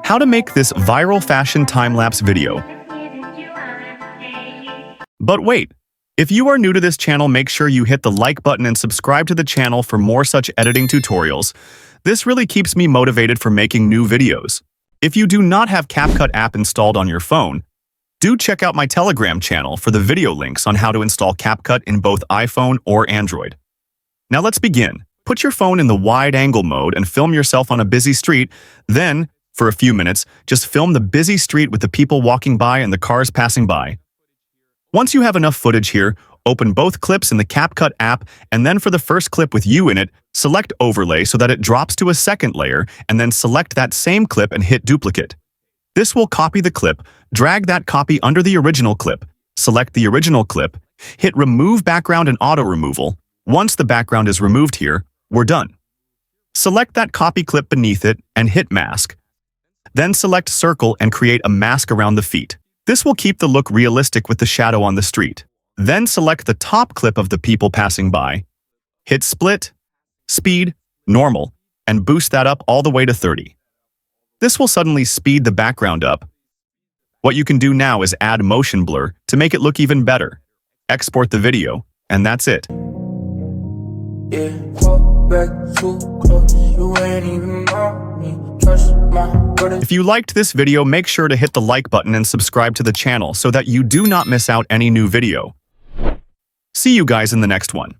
How to make this viral fashion time-lapse video. But wait, if you are new to this channel, make sure you hit the like button and subscribe to the channel for more such editing tutorials. This really keeps me motivated for making new videos. If you do not have Capcut app installed on your phone, do check out my Telegram channel for the video links on how to install Capcut in both iPhone or Android. Now let's begin. Put your phone in the wide-angle mode and film yourself on a busy street. Then, for a few minutes, just film the busy street with the people walking by and the cars passing by. Once you have enough footage here, open both clips in the Capcut app, and then for the first clip with you in it, select Overlay so that it drops to a second layer, and then select that same clip and hit Duplicate. This will copy the clip, drag that copy under the original clip, select the original clip, hit Remove Background and Auto Removal. Once the background is removed here, we're done. Select that copy clip beneath it and hit Mask. Then select Circle and create a mask around the feet. This will keep the look realistic with the shadow on the street. Then select the top clip of the people passing by. Hit Split, Speed, Normal, and boost that up all the way to 30. This will suddenly speed the background up. What you can do now is add motion blur to make it look even better. Export the video, and that's it. If you liked this video, make sure to hit the like button and subscribe to the channel so that you do not miss out any new video. See you guys in the next one.